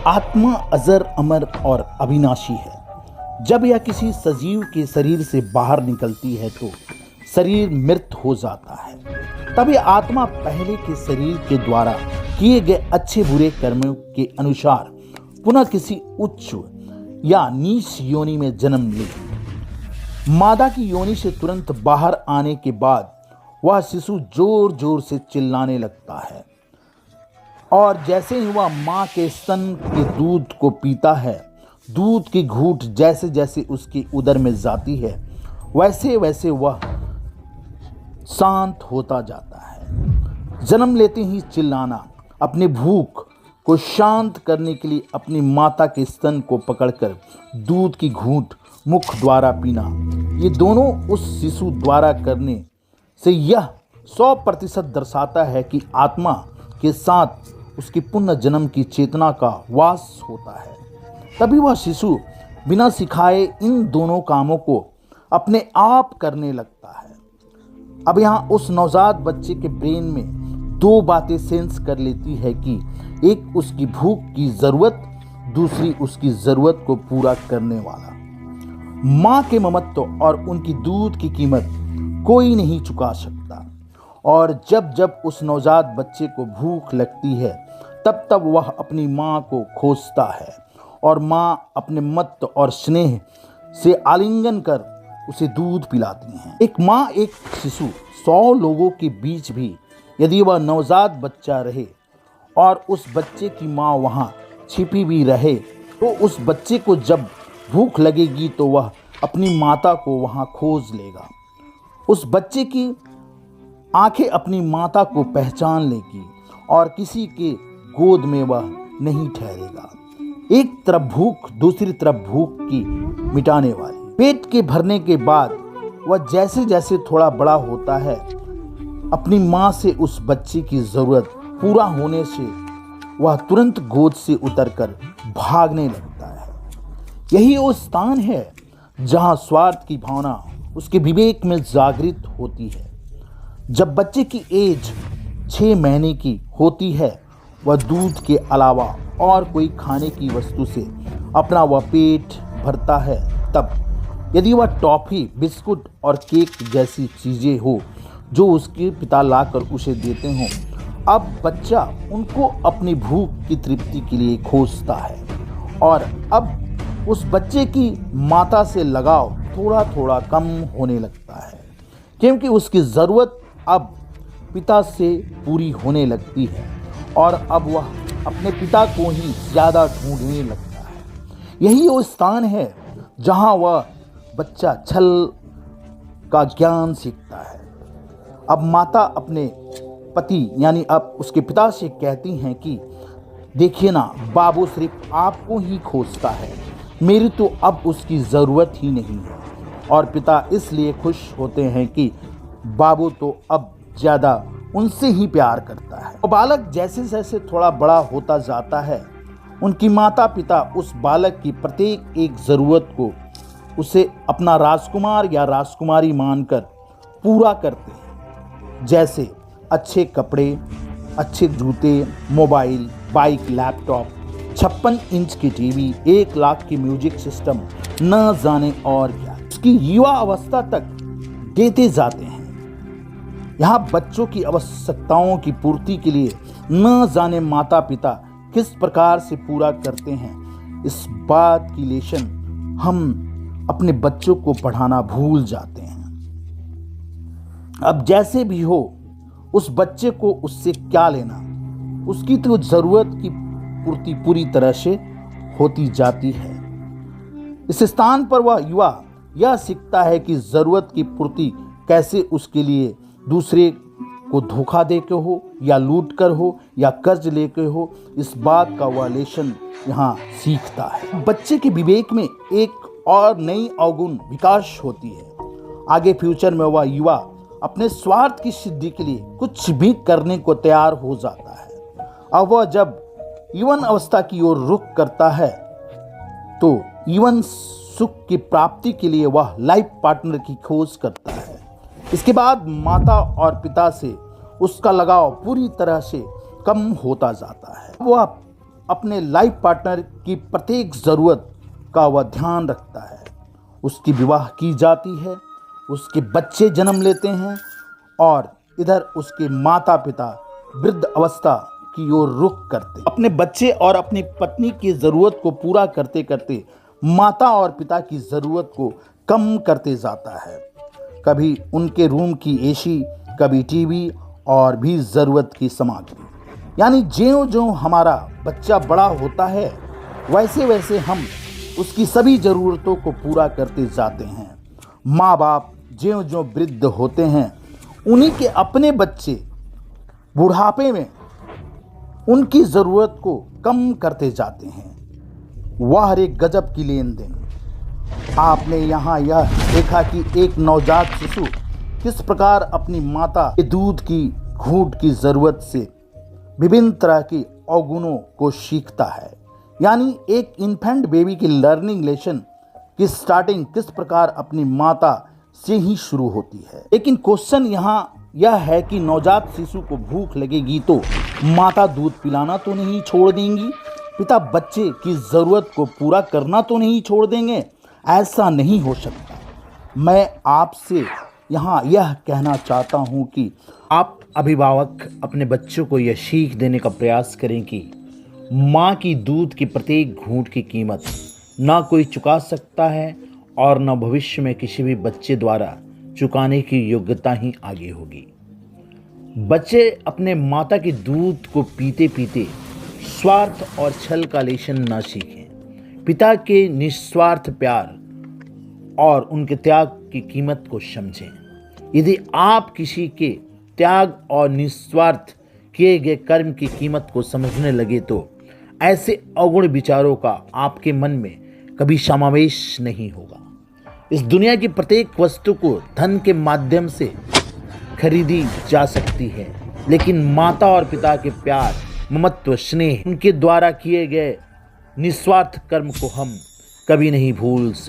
आत्मा अजर अमर और अविनाशी है। जब यह किसी सजीव के शरीर से बाहर निकलती है तो शरीर मृत हो जाता है। तब यह आत्मा पहले के शरीर के द्वारा किए गए अच्छे बुरे कर्मों के अनुसार पुनः किसी उच्च या नीच योनि में जन्म लेगी। मादा की योनि से तुरंत बाहर आने के बाद वह शिशु जोर जोर से चिल्लाने लगता है और जैसे ही वह माँ के स्तन के दूध को पीता है, दूध की घूंट जैसे जैसे उसके उदर में जाती है वैसे वैसे वह शांत होता जाता है। जन्म लेते ही चिल्लाना, अपनी भूख को शांत करने के लिए अपनी माता के स्तन को पकड़कर दूध की घूंट मुख द्वारा पीना, ये दोनों उस शिशु द्वारा करने से यह 100% दर्शाता है कि आत्मा के साथ उसकी पुनः जन्म की चेतना का वास होता है। तभी वह शिशु बिना सिखाए इन दोनों कामों को अपने आप करने लगता है। अब यहाँ उस नवजात बच्चे के ब्रेन में दो बातें सेंस कर लेती है कि एक उसकी भूख की ज़रूरत, दूसरी उसकी ज़रूरत को पूरा करने वाला। माँ के ममत्व और उनकी दूध की कीमत कोई नहीं चुका सकता और जब जब उस नवजात बच्चे को भूख लगती है तब तब वह अपनी माँ को खोजता है और माँ अपने मत्त और स्नेह से आलिंगन कर उसे दूध पिलाती हैं। एक माँ एक शिशु 100 लोगों के बीच भी यदि वह नवजात बच्चा रहे और उस बच्चे की माँ वहाँ छिपी भी रहे तो उस बच्चे को जब भूख लगेगी तो वह अपनी माता को वहाँ खोज लेगा। उस बच्चे की आंखें अपनी माता को पहचान लेगी और किसी के गोद में वह नहीं ठहरेगा। एक तरफ भूख, दूसरी तरफ भूख की मिटाने वाली। पेट के भरने के बाद वह जैसे जैसे थोड़ा बड़ा होता है अपनी माँ से उस बच्चे की ज़रूरत पूरा होने से वह तुरंत गोद से उतरकर भागने लगता है। यही वो स्थान है जहाँ स्वार्थ की भावना उसके विवेक में जागृत होती है। जब बच्चे की एज 6 महीने की होती है वह दूध के अलावा और कोई खाने की वस्तु से अपना वह पेट भरता है। तब यदि वह टॉफ़ी, बिस्कुट और केक जैसी चीज़ें हो जो उसके पिता लाकर उसे देते हों, अब बच्चा उनको अपनी भूख की तृप्ति के लिए खोजता है और अब उस बच्चे की माता से लगाव थोड़ा थोड़ा कम होने लगता है क्योंकि उसकी ज़रूरत अब पिता से पूरी होने लगती है और अब वह अपने पिता को ही ज़्यादा ढूंढने लगता है। यही वो स्थान है जहाँ वह बच्चा छल का ज्ञान सीखता है। अब माता अपने पति यानी अब उसके पिता से कहती हैं कि देखिए ना, बाबू सिर्फ आपको ही खोजता है, मेरी तो अब उसकी ज़रूरत ही नहीं है। और पिता इसलिए खुश होते हैं कि बाबू तो अब ज़्यादा उनसे ही प्यार करता है। और बालक जैसे जैसे थोड़ा बड़ा होता जाता है उनकी माता पिता उस बालक की प्रत्येक एक ज़रूरत को उसे अपना राजकुमार या राजकुमारी मानकर पूरा करते हैं। जैसे अच्छे कपड़े, अच्छे जूते, मोबाइल, बाइक, लैपटॉप, 56 इंच की टीवी, 1 लाख की म्यूजिक सिस्टम, न जाने और क्या उसकी युवा अवस्था तक देते जाते हैं। यहाँ बच्चों की आवश्यकताओं की पूर्ति के लिए न जाने माता पिता किस प्रकार से पूरा करते हैं, इस बात की लेशन हम अपने बच्चों को पढ़ाना भूल जाते हैं। अब जैसे भी हो, उस बच्चे को उससे क्या लेना, उसकी तो ज़रूरत की पूर्ति पूरी तरह से होती जाती है। इस स्थान पर वह युवा यह सीखता है कि ज़रूरत की पूर्ति कैसे उसके लिए दूसरे को धोखा देकर हो या लूट कर हो या कर्ज लेकर हो, इस बात का वह लेशन यहाँ सीखता है। बच्चे के विवेक में एक और नई अवगुण विकास होती है। आगे फ्यूचर में वह युवा अपने स्वार्थ की सिद्धि के लिए कुछ भी करने को तैयार हो जाता है। अब वह जब यौवन अवस्था की ओर रुख करता है तो यौवन सुख की प्राप्ति के लिए वह लाइफ पार्टनर की खोज करता है। इसके बाद माता और पिता से उसका लगाव पूरी तरह से कम होता जाता है। वह अपने लाइफ पार्टनर की प्रत्येक ज़रूरत का वह ध्यान रखता है। उसकी विवाह की जाती है, उसके बच्चे जन्म लेते हैं और इधर उसके माता पिता वृद्ध अवस्था की ओर रुख करते। अपने बच्चे और अपनी पत्नी की ज़रूरत को पूरा करते करते माता और पिता की ज़रूरत को कम करते जाता है। कभी उनके रूम की एसी, कभी टीवी और भी ज़रूरत की सामग्री। यानी ज्यों-ज्यों हमारा बच्चा बड़ा होता है वैसे वैसे हम उसकी सभी ज़रूरतों को पूरा करते जाते हैं। माँ बाप ज्यों-ज्यों वृद्ध होते हैं उन्हीं के अपने बच्चे बुढ़ापे में उनकी ज़रूरत को कम करते जाते हैं। वह एक गजब की लेन देन। आपने यहाँ यह देखा कि एक नवजात शिशु किस प्रकार अपनी माता के दूध की घूंट की ज़रूरत से विभिन्न तरह के अवगुणों को सीखता है। यानी एक इन्फेंट बेबी की लर्निंग लेसन की स्टार्टिंग किस प्रकार अपनी माता से ही शुरू होती है। लेकिन क्वेश्चन यहाँ यह है कि नवजात शिशु को भूख लगेगी तो माता दूध पिलाना तो नहीं छोड़ देंगी, पिता बच्चे की ज़रूरत को पूरा करना तो नहीं छोड़ देंगे। ऐसा नहीं हो सकता। मैं आपसे यहाँ यह कहना चाहता हूँ कि आप अभिभावक अपने बच्चों को यह सीख देने का प्रयास करें कि माँ की दूध की प्रत्येक घूंट की कीमत ना कोई चुका सकता है और न भविष्य में किसी भी बच्चे द्वारा चुकाने की योग्यता ही आगे होगी। बच्चे अपने माता की दूध को पीते पीते स्वार्थ और छल का लेशन न सीखें। पिता के निस्वार्थ प्यार और उनके त्याग की कीमत को समझें। यदि आप किसी के त्याग और निस्वार्थ किए गए कर्म की कीमत को समझने लगे तो ऐसे अवगुण विचारों का आपके मन में कभी समावेश नहीं होगा। इस दुनिया की प्रत्येक वस्तु को धन के माध्यम से खरीदी जा सकती है, लेकिन माता और पिता के प्यार, ममत्व, स्नेह, उनके द्वारा किए गए निस्वार्थ कर्म को हम कभी नहीं भूल सकते।